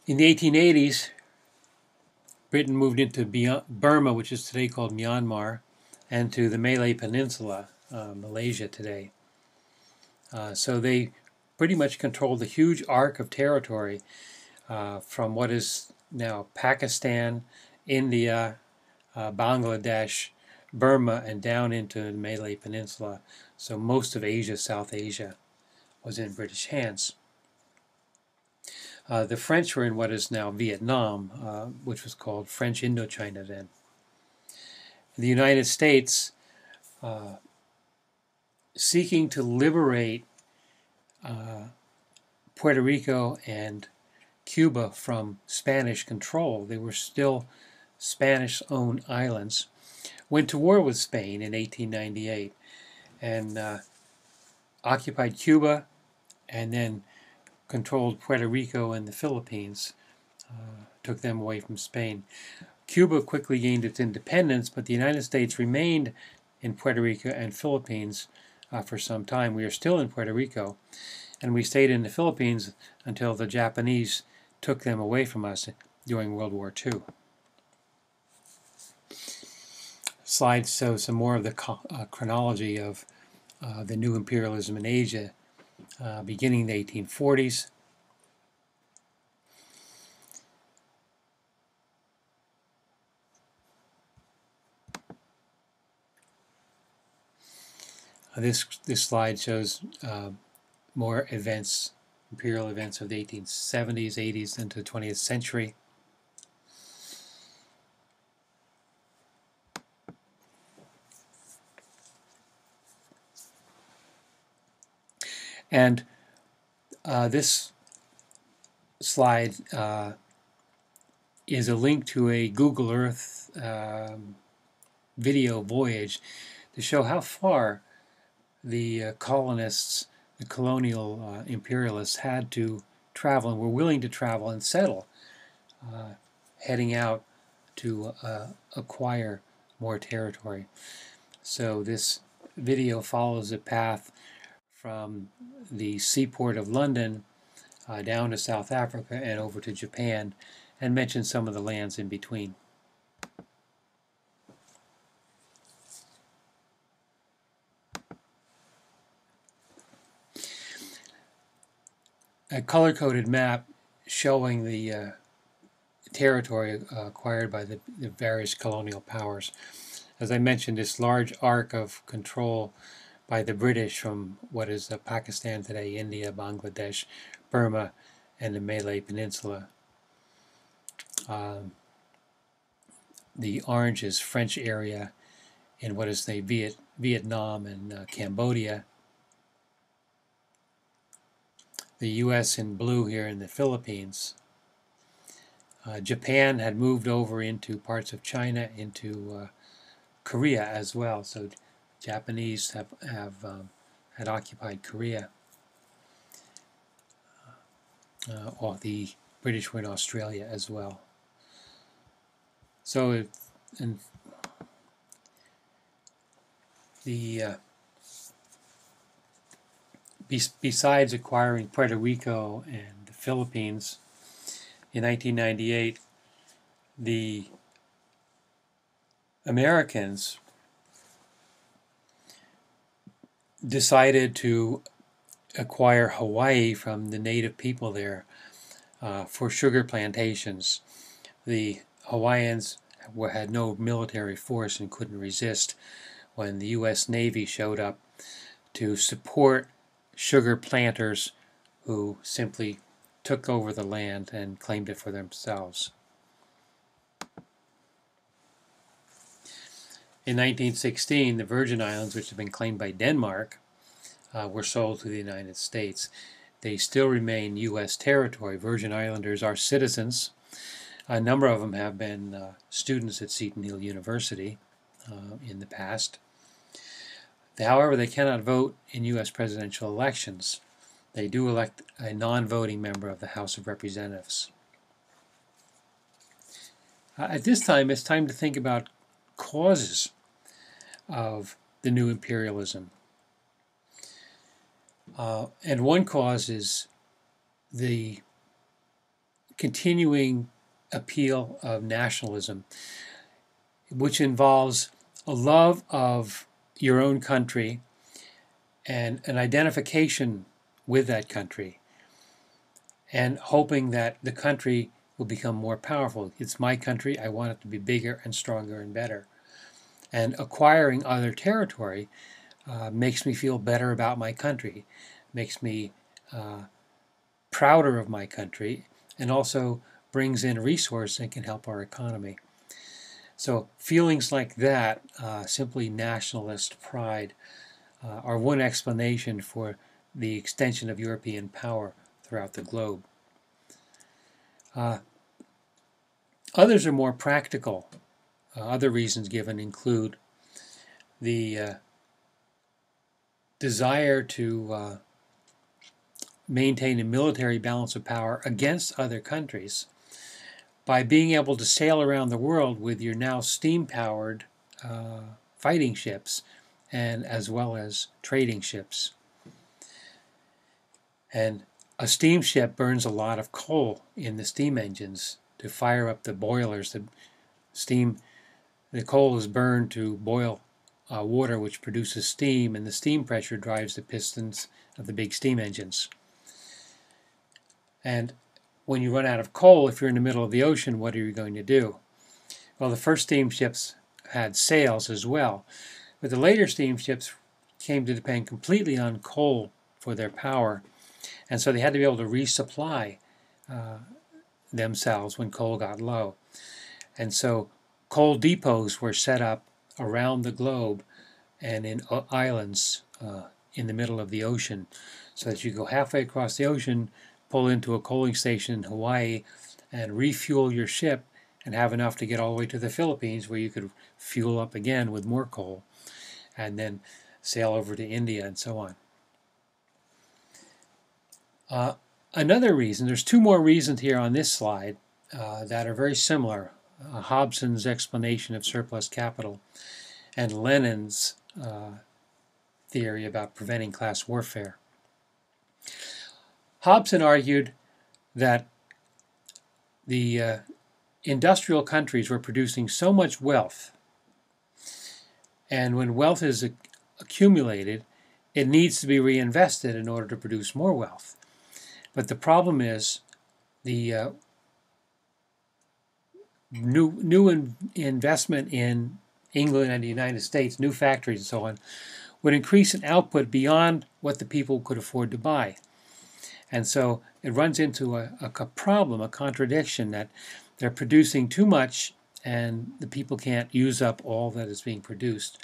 In the 1880s, Britain moved into Burma, which is today called Myanmar, and to the Malay Peninsula, Malaysia today. So they pretty much controlled a huge arc of territory from what is now Pakistan, India, Bangladesh, Burma, and down into the Malay Peninsula. So most of Asia, South Asia, was in British hands. The French were in what is now Vietnam, which was called French Indochina then. The United States, seeking to liberate Puerto Rico and Cuba from Spanish control, they were still Spanish-owned islands, went to war with Spain in 1898 and occupied Cuba and then controlled Puerto Rico and the Philippines, took them away from Spain. Cuba quickly gained its independence, but the United States remained in Puerto Rico and Philippines for some time. We are still in Puerto Rico, and we stayed in the Philippines until the Japanese took them away from us during World War II. Slides show some more of the chronology of the new imperialism in Asia, beginning in the 1840s. This slide shows more events, imperial events of the 1870s, 80s, into the 20th century. And this slide is a link to a Google Earth video voyage to show how far the colonists, the colonial imperialists, had to travel and were willing to travel and settle, heading out to acquire more territory. So this video follows a path from the seaport of London down to South Africa and over to Japan, and mentions some of the lands in between. A color-coded map showing the territory acquired by the various colonial powers. As I mentioned, this large arc of control by the British from what is Pakistan today, India, Bangladesh, Burma, and the Malay Peninsula. The orange is French area in what is the Vietnam and Cambodia. The U.S. in blue here in the Philippines. Japan had moved over into parts of China, into Korea as well. So Japanese had occupied Korea. Or the British were in Australia as well. So, and the besides acquiring Puerto Rico and the Philippines in 1998, the Americans decided to acquire Hawaii from the native people there for sugar plantations. The Hawaiians had no military force and couldn't resist when the U.S. Navy showed up to support sugar planters who simply took over the land and claimed it for themselves. In 1916, the Virgin Islands, which had been claimed by Denmark, were sold to the United States. They still remain U.S. territory. Virgin Islanders are citizens. A number of them have been students at Seton Hill University in the past. However, they cannot vote in U.S. presidential elections. They do elect a non-voting member of the House of Representatives. At this time, it's time to think about causes of the new imperialism. And one cause is the continuing appeal of nationalism, which involves a love of your own country and an identification with that country, and hoping that the country will become more powerful. It's my country, I want it to be bigger and stronger and better. And acquiring other territory makes me feel better about my country, makes me prouder of my country, and also brings in resources that can help our economy. So feelings like that, simply nationalist pride, are one explanation for the extension of European power throughout the globe. Others are more practical. Other reasons given include the desire to maintain a military balance of power against other countries by being able to sail around the world with your now steam-powered fighting ships, and as well as trading ships. And a steamship burns a lot of coal in the steam engines to fire up the boilers. The coal is burned to boil water, which produces steam, and the steam pressure drives the pistons of the big steam engines. And when you run out of coal, if you're in the middle of the ocean, what are you going to do? Well, the first steamships had sails as well, but the later steamships came to depend completely on coal for their power, and so they had to be able to resupply themselves when coal got low. And so coal depots were set up around the globe and in islands in the middle of the ocean, so that you go halfway across the ocean, pull into a coaling station in Hawaii, and refuel your ship and have enough to get all the way to the Philippines, where you could fuel up again with more coal, and then sail over to India and so on. Another reason, there's two more reasons here on this slide that are very similar. Hobson's explanation of surplus capital and Lenin's theory about preventing class warfare. Hobson argued that the industrial countries were producing so much wealth, and when wealth is accumulated, it needs to be reinvested in order to produce more wealth. But the problem is the new investment in England and the United States, new factories and so on, would increase an output beyond what the people could afford to buy. And so it runs into a problem, a contradiction, that they're producing too much and the people can't use up all that is being produced.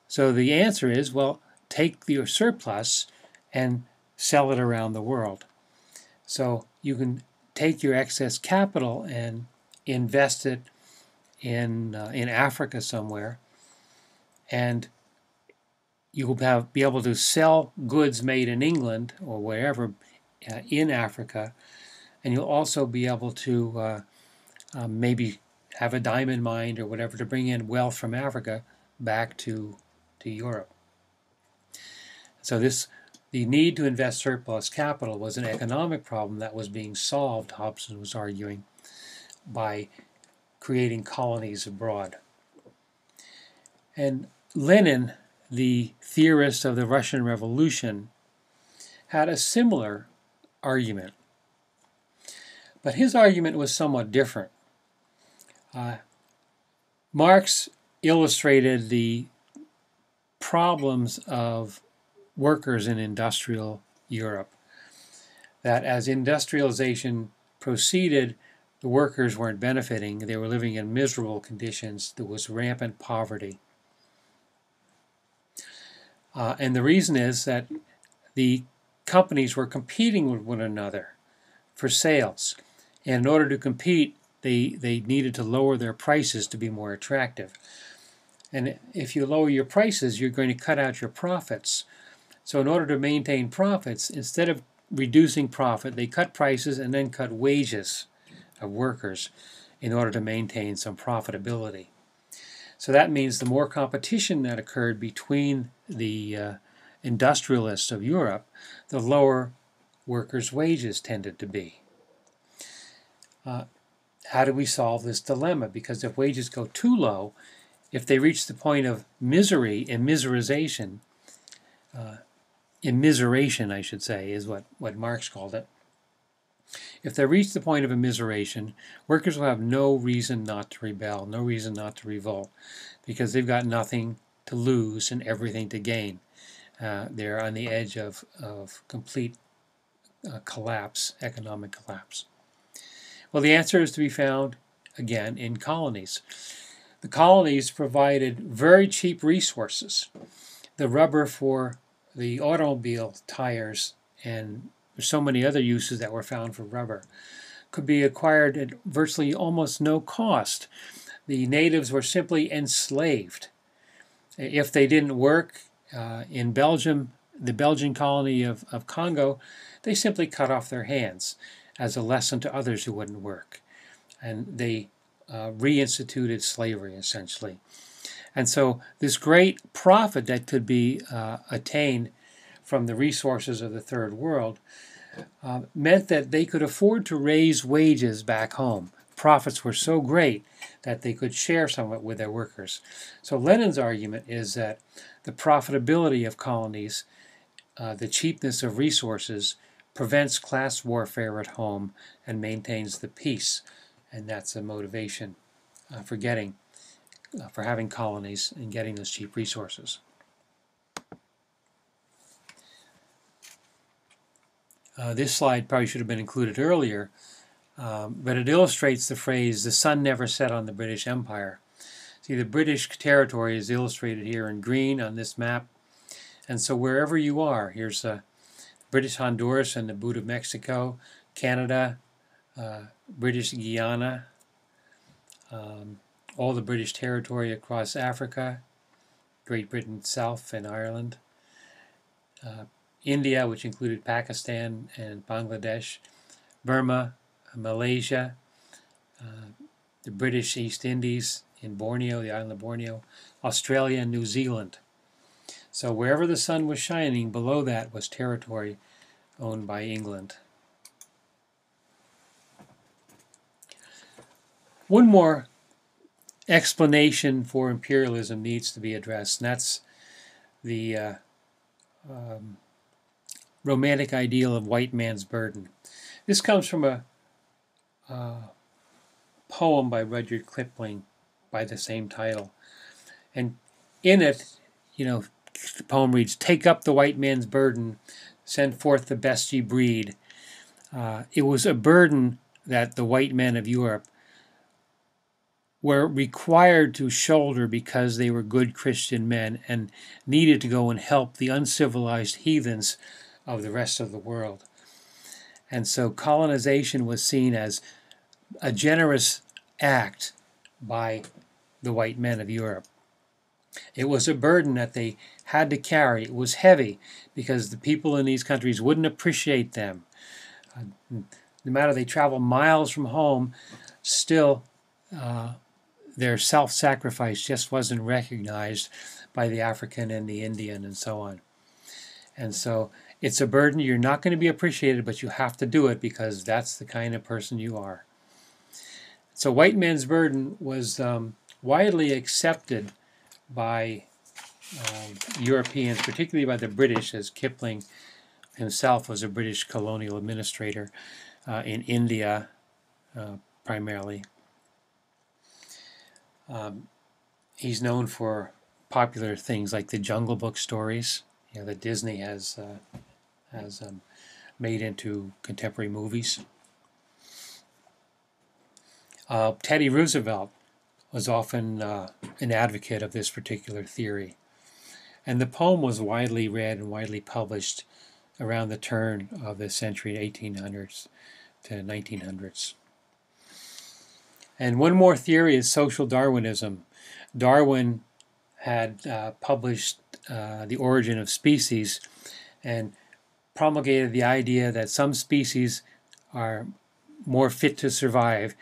So the answer is, well, take your surplus and sell it around the world. So you can take your excess capital and invest it in Africa somewhere, and you will be able to sell goods made in England or wherever in Africa, and you'll also be able to maybe have a diamond mine or whatever to bring in wealth from Africa back to Europe. So the need to invest surplus capital was an economic problem that was being solved, Hobson was arguing, by creating colonies abroad. And Lenin, the theorist of the Russian Revolution, had a similar argument. But his argument was somewhat different. Marx illustrated the problems of workers in industrial Europe, that as industrialization proceeded, the workers weren't benefiting. They were living in miserable conditions. There was rampant poverty. And the reason is that the companies were competing with one another for sales. And in order to compete, they needed to lower their prices to be more attractive. And if you lower your prices, you're going to cut out your profits. So in order to maintain profits, instead of reducing profit, they cut prices and then cut wages of workers in order to maintain some profitability. So that means the more competition that occurred between the industrialists of Europe, the lower workers' wages tended to be. How do we solve this dilemma? Because if wages go too low, if they reach the point of misery, immiseration, I should say, is what Marx called it. If they reach the point of immiseration, workers will have no reason not to rebel, no reason not to revolt, because they've got nothing to lose and everything to gain. They're on the edge of complete collapse, economic collapse. Well, the answer is to be found, again, in colonies. The colonies provided very cheap resources. The rubber for the automobile tires, and there's so many other uses that were found for rubber, could be acquired at virtually almost no cost. The natives were simply enslaved. If they didn't work in Belgium, the Belgian colony of Congo, they simply cut off their hands as a lesson to others who wouldn't work. And they reinstituted slavery, essentially. And so this great profit that could be attained from the resources of the Third World meant that they could afford to raise wages back home. Profits were so great that they could share some of it with their workers. So Lenin's argument is that the profitability of colonies, the cheapness of resources, prevents class warfare at home and maintains the peace. And that's a motivation for having colonies and getting those cheap resources. This slide probably should have been included earlier, but it illustrates the phrase, "the sun never set on the British Empire." See, the British territory is illustrated here in green on this map. And so wherever you are, here's British Honduras and the boot of Mexico, Canada, British Guiana, all the British territory across Africa, Great Britain South and Ireland, India, which included Pakistan and Bangladesh, Burma, Malaysia, the British East Indies in Borneo, the island of Borneo, Australia and New Zealand. So wherever the sun was shining, below that was territory owned by England. One more explanation for imperialism needs to be addressed, and that's the romantic ideal of white man's burden. This comes from a poem by Rudyard Kipling by the same title. And in it, the poem reads, "Take up the white man's burden, send forth the best ye breed." It was a burden that the white men of Europe were required to shoulder because they were good Christian men and needed to go and help the uncivilized heathens of the rest of the world. And so colonization was seen as a generous act by the white men of Europe. It was a burden that they had to carry. It was heavy because the people in these countries wouldn't appreciate them. No matter they travel miles from home, still their self-sacrifice just wasn't recognized by the African and the Indian and so on. And so it's a burden. You're not going to be appreciated, but you have to do it because that's the kind of person you are. So white man's burden was widely accepted by Europeans, particularly by the British, as Kipling himself was a British colonial administrator in India primarily. He's known for popular things like the Jungle Book stories, that Disney has made into contemporary movies. Teddy Roosevelt was often an advocate of this particular theory. And the poem was widely read and widely published around the turn of the century, 1800s to 1900s. And one more theory is social Darwinism. Darwin had published The Origin of Species and promulgated the idea that some species are more fit to survive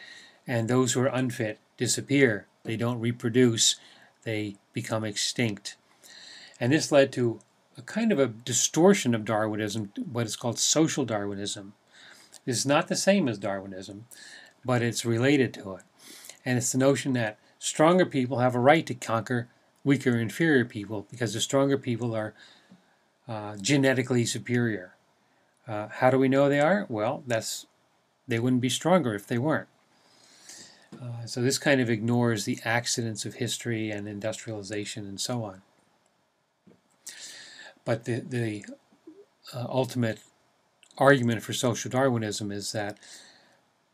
and those who are unfit disappear. They don't reproduce, they become extinct. And this led to a kind of a distortion of Darwinism, what is called social Darwinism. This is not the same as Darwinism, but it's related to it. And it's the notion that stronger people have a right to conquer weaker, inferior people because the stronger people are genetically superior. How do we know they are? Well, they wouldn't be stronger if they weren't. So this kind of ignores the accidents of history and industrialization and so on. But the ultimate argument for social Darwinism is that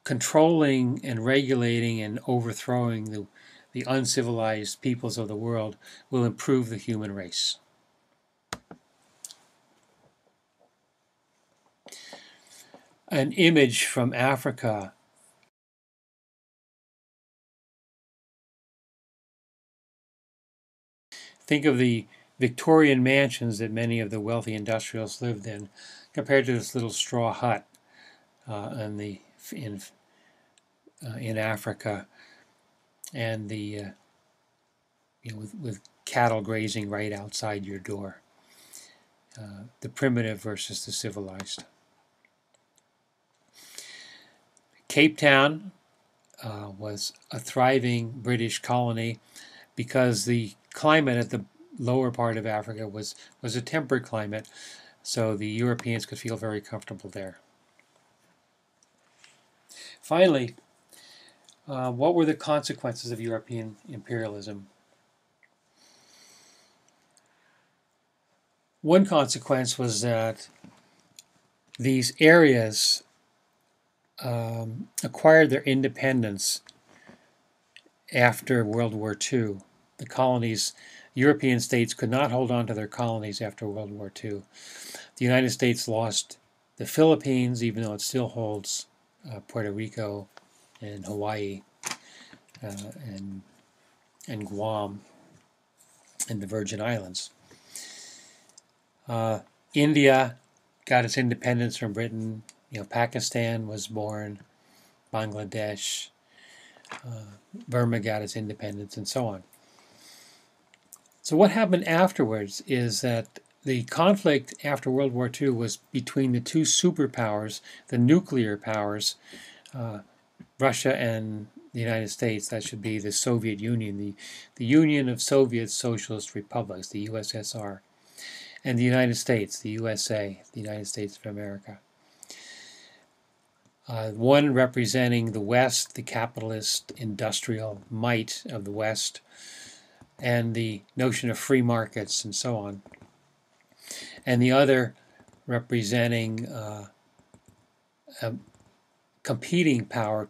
controlling and regulating and overthrowing the uncivilized peoples of the world will improve the human race. An image from Africa. Think of the Victorian mansions that many of the wealthy industrialists lived in, compared to this little straw hut in Africa, and with cattle grazing right outside your door. The primitive versus the civilized. Cape Town was a thriving British colony because the climate at the lower part of Africa was a temperate climate, so the Europeans could feel very comfortable there. Finally, what were the consequences of European imperialism? One consequence was that these areas acquired their independence after World War II. The colonies, European states could not hold on to their colonies after World War II. The United States lost the Philippines, even though it still holds Puerto Rico and Hawaii and Guam and the Virgin Islands. India got its independence from Britain. Pakistan was born, Bangladesh, Burma got its independence, and so on. So what happened afterwards is that the conflict after World War II was between the two superpowers, the nuclear powers, Russia and the United States. That should be the Soviet Union, the Union of Soviet Socialist Republics, the USSR, and the United States, the USA, the United States of America. One representing the West, the capitalist industrial might of the West, and the notion of free markets and so on. And the other representing a competing power,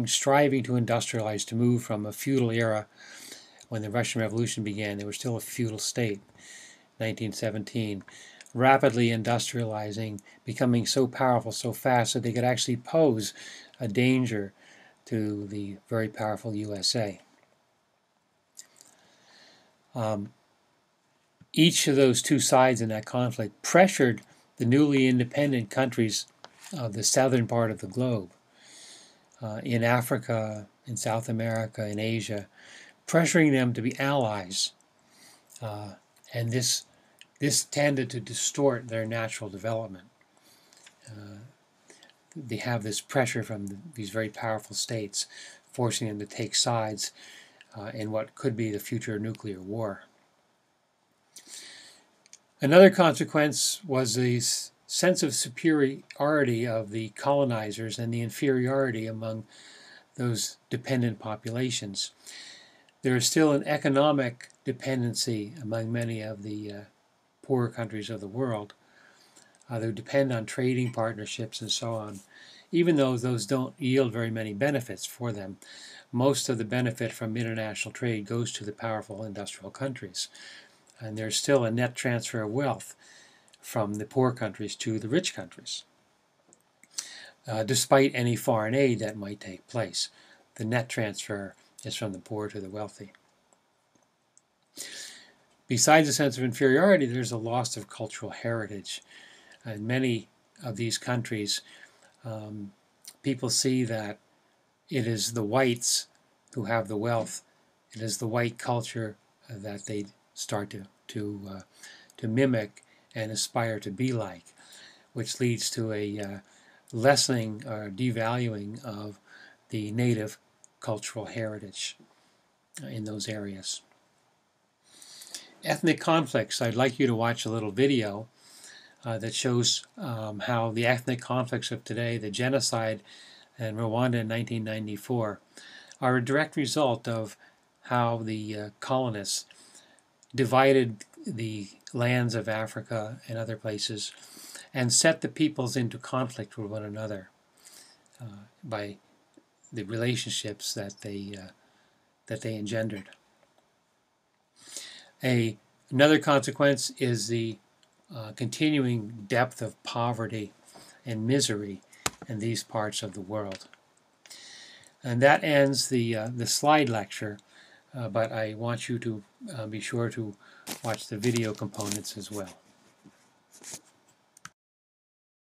striving to industrialize, to move from a feudal era. When the Russian Revolution began, they were still a feudal state, 1917. Rapidly industrializing, becoming so powerful so fast that they could actually pose a danger to the very powerful USA. Each of those two sides in that conflict pressured the newly independent countries of the southern part of the globe, in Africa, in South America, in Asia, pressuring them to be allies. And this tended to distort their natural development. They have this pressure from these very powerful states, forcing them to take sides in what could be the future nuclear war. Another consequence was the sense of superiority of the colonizers and the inferiority among those dependent populations. There is still an economic dependency among many of the poorer countries of the world. They depend on trading partnerships and so on. Even though those don't yield very many benefits for them, most of the benefit from international trade goes to the powerful industrial countries. And there's still a net transfer of wealth from the poor countries to the rich countries. Despite any foreign aid that might take place, the net transfer is from the poor to the wealthy. Besides a sense of inferiority, there's a loss of cultural heritage. In many of these countries, people see that it is the whites who have the wealth. It is the white culture that they start to mimic and aspire to be like, which leads to a lessening or devaluing of the native cultural heritage in those areas. Ethnic conflicts. I'd like you to watch a little video that shows how the ethnic conflicts of today, the genocide in Rwanda in 1994, are a direct result of how the colonists divided the lands of Africa and other places and set the peoples into conflict with one another by the relationships that they engendered. Another consequence is the continuing depth of poverty and misery in these parts of the world. And that ends the slide lecture, but I want you to be sure to watch the video components as well.